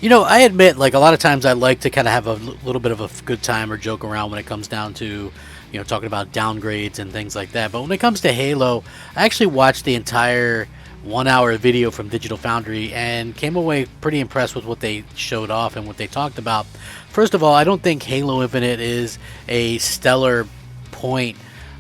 I admit, like, a lot of times I like to kind of have a little bit of a good time or joke around when it comes down to, talking about downgrades and things like that. But when it comes to Halo, I actually watched the entire 1 hour video from Digital Foundry and came away pretty impressed with what they showed off and what they talked about. First of all, I don't think Halo Infinite is a stellar point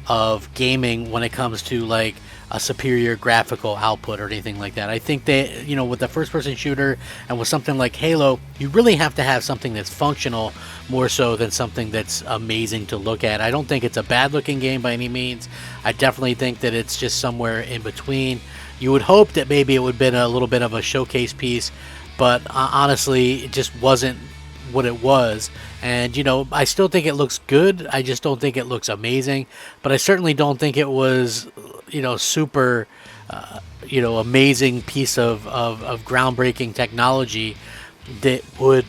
of gaming when it comes to like a superior graphical output or anything like that. I think that, with the first person shooter and with something like Halo, you really have to have something that's functional more so than something that's amazing to look at. I don't think it's a bad looking game by any means. I definitely think that it's just somewhere in between. You would hope that maybe it would have been a little bit of a showcase piece, but honestly, it just wasn't what it was. And I still think it looks good. I just don't think it looks amazing, but I certainly don't think it was super amazing piece of groundbreaking technology that would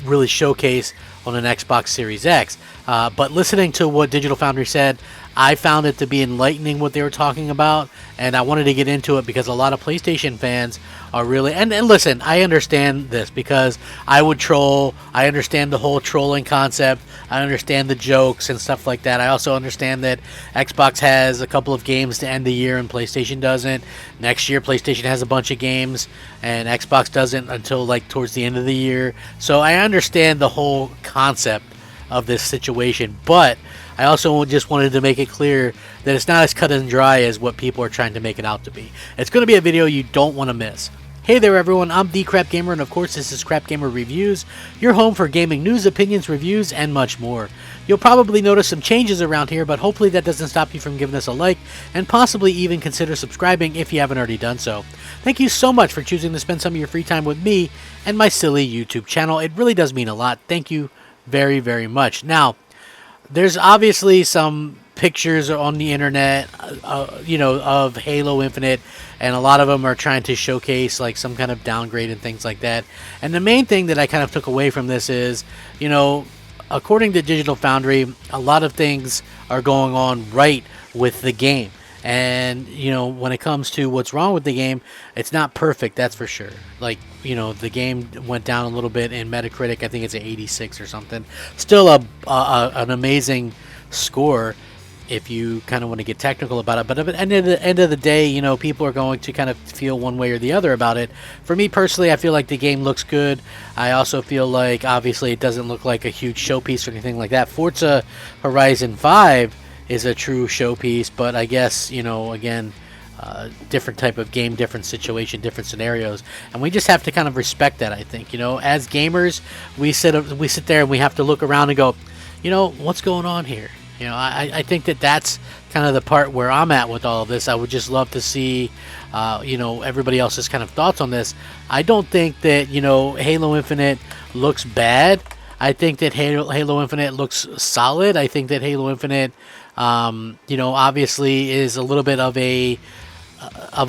really showcase on an Xbox Series X. But listening to what Digital Foundry said, I found it to be enlightening what they were talking about, and I wanted to get into it because a lot of PlayStation fans are really... And listen, I understand this because I would troll. I understand the whole trolling concept. I understand the jokes and stuff like that. I also understand that Xbox has a couple of games to end the year and PlayStation doesn't. Next year, PlayStation has a bunch of games, and Xbox doesn't until like towards the end of the year. So I understand the whole concept of this situation, but I also just wanted to make it clear that it's not as cut and dry as what people are trying to make it out to be. It's going to be a video you don't want to miss. Hey there everyone, I'm the Crapgamer, and of course this is Crapgamer Reviews, your home for gaming news, opinions, reviews, and much more. You'll probably notice some changes around here, but hopefully that doesn't stop you from giving us a like, and possibly even consider subscribing if you haven't already done so. Thank you so much for choosing to spend some of your free time with me and my silly YouTube channel. It really does mean a lot. Thank you very, very much. Now, there's obviously some pictures on the internet, of Halo Infinite, and a lot of them are trying to showcase like some kind of downgrade and things like that. And the main thing that I kind of took away from this is, according to Digital Foundry, a lot of things are going on right with the game. And, when it comes to what's wrong with the game, it's not perfect, that's for sure. Like, the game went down a little bit in Metacritic. I think it's an 86 or something. Still an amazing score if you kind of want to get technical about it. But at the end of the day, people are going to kind of feel one way or the other about it. For me personally, I feel like the game looks good. I also feel like, obviously, it doesn't look like a huge showpiece or anything like that. Forza Horizon 5 is a true showpiece, but I guess, again, different type of game, different situation, different scenarios, and we just have to kind of respect that. I think, as gamers, we sit there and we have to look around and go, what's going on here? I think that's kind of the part where I'm at with all of this. I would just love to see, everybody else's kind of thoughts on this. I don't think that, Halo Infinite looks bad. I think that Halo Infinite looks solid. I think that Halo Infinite, obviously is a little bit of a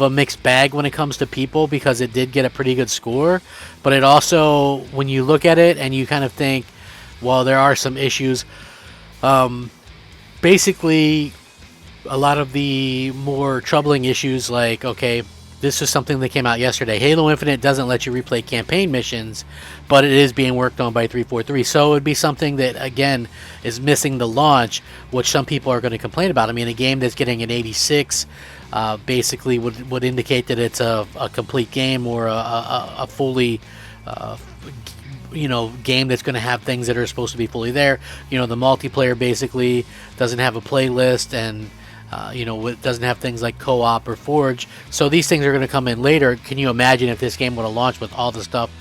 mixed bag when it comes to people because it did get a pretty good score. But it also, when you look at it and you kind of think, well, there are some issues. Basically, a lot of the more troubling issues, like, okay, this is something that came out yesterday. Halo Infinite doesn't let you replay campaign missions, but it is being worked on by 343. So it would be something that, again, is missing the launch, which some people are going to complain about. I mean, a game that's getting an 86 basically would indicate that it's a complete game or a fully game that's going to have things that are supposed to be fully there. The multiplayer basically doesn't have a playlist, and it doesn't have things like co-op or Forge. So these things are going to come in later. Can you imagine if this game would have launched with all the stuff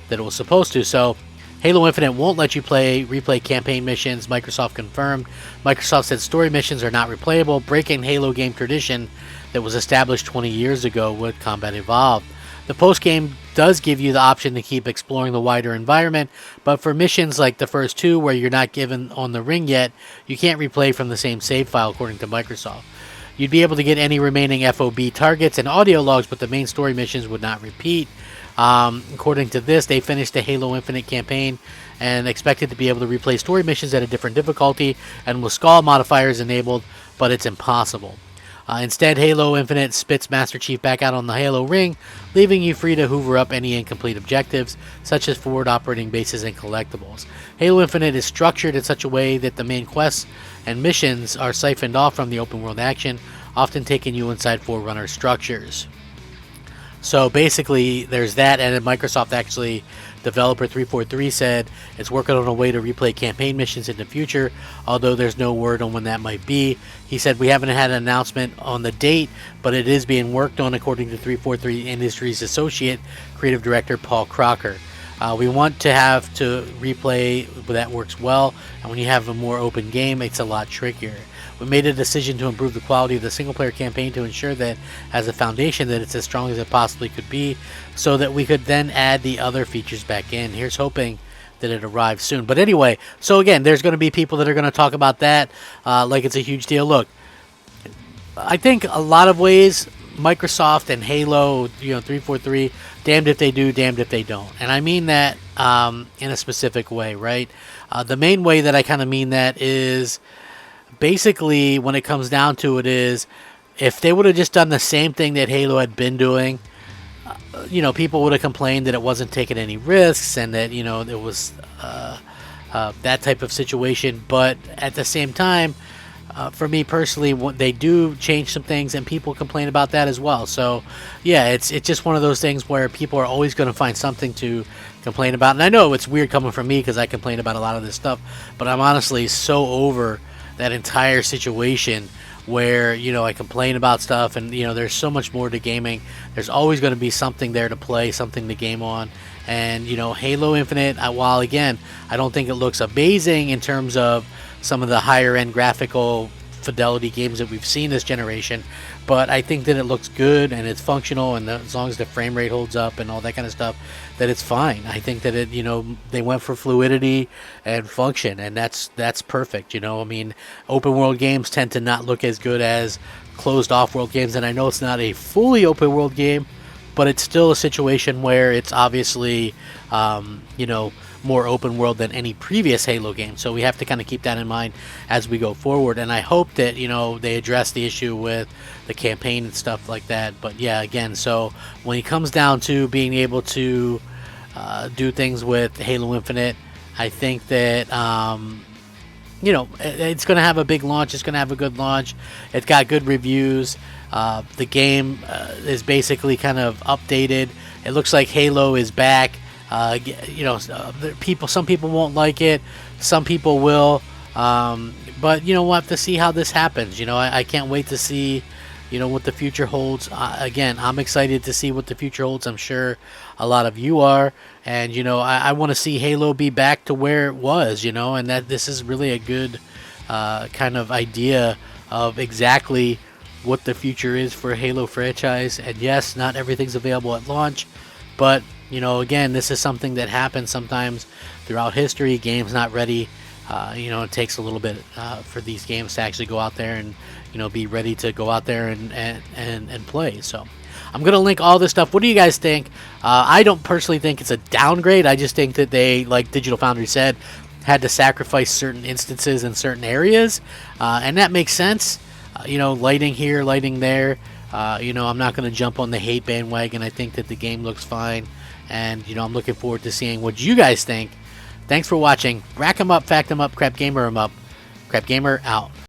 that it was supposed to? So Halo Infinite won't let you replay campaign missions. Microsoft confirmed. Microsoft said story missions are not replayable, breaking Halo game tradition that was established 20 years ago with Combat Evolved. The post-game does give you the option to keep exploring the wider environment, but for missions like the first two where you're not given on the ring yet, you can't replay from the same save file, according to Microsoft. You'd be able to get any remaining FOB targets and audio logs, but the main story missions would not repeat. According to this, they finished the Halo Infinite campaign and expected to be able to replay story missions at a different difficulty and with skull modifiers enabled, but it's impossible. Instead, Halo Infinite spits Master Chief back out on the Halo ring, leaving you free to hoover up any incomplete objectives, such as forward operating bases and collectibles. Halo Infinite is structured in such a way that the main quests and missions are siphoned off from the open world action, often taking you inside Forerunner structures. So basically, there's that, and then Microsoft actually, developer 343 said it's working on a way to replay campaign missions in the future, although there's no word on when that might be. He said we haven't had an announcement on the date, but it is being worked on, according to 343 Industries Associate Creative Director Paul Crocker. We want to have to replay that works well, and when you have a more open game, it's a lot trickier. We made a decision to improve the quality of the single-player campaign to ensure that, as a foundation, that it's as strong as it possibly could be, so that we could then add the other features back in. Here's hoping that it arrives soon. But anyway, so again, there's going to be people that are going to talk about that like it's a huge deal. Look, I think a lot of ways, Microsoft and Halo, 343, damned if they do, damned if they don't. And I mean that in a specific way, right? The main way that I kind of mean that is, basically, when it comes down to it, is if they would have just done the same thing that Halo had been doing, people would have complained that it wasn't taking any risks and that, it was that type of situation. But at the same time, for me personally, they do change some things, and people complain about that as well. So, yeah, it's just one of those things where people are always going to find something to complain about. And I know it's weird coming from me because I complain about a lot of this stuff, but I'm honestly so over that entire situation where I complain about stuff, and there's so much more to gaming. There's always going to be something there to play, something to game on. And Halo Infinite, while again I don't think it looks amazing in terms of some of the higher end graphical fidelity games that we've seen this generation, but I think that it looks good and it's functional, and as long as the frame rate holds up and all that kind of stuff, that it's fine. I think that it, they went for fluidity and function, and that's perfect. I mean, open world games tend to not look as good as closed off world games, and I know it's not a fully open world game, but it's still a situation where it's obviously more open world than any previous Halo game. So we have to kind of keep that in mind as we go forward. And I hope that, they address the issue with the campaign and stuff like that. But yeah, again, so when it comes down to being able to do things with Halo Infinite, I think that, it's going to have a big launch. It's going to have a good launch. It's got good reviews. The game is basically kind of updated. It looks like Halo is back. Some people won't like it, some people will, but we'll have to see how this happens. I can't wait to see what the future holds. Again, I'm excited to see what the future holds. I'm sure a lot of you are, and I want to see Halo be back to where it was, and that this is really a good kind of idea of exactly what the future is for Halo franchise. And yes, not everything's available at launch, but again, this is something that happens sometimes throughout history. Games not ready. It takes a little bit for these games to actually go out there and be ready to go out there and play. So I'm gonna link all this stuff. What do you guys think? I don't personally think it's a downgrade. I just think that they, like Digital Foundry said, had to sacrifice certain instances in certain areas, and that makes sense. Lighting here, lighting there. I'm not going to jump on the hate bandwagon. I think that the game looks fine, and I'm looking forward to seeing what you guys think. Thanks for watching. Rack 'em up, fact 'em up, Crap Gamer 'em up. Crap Gamer out.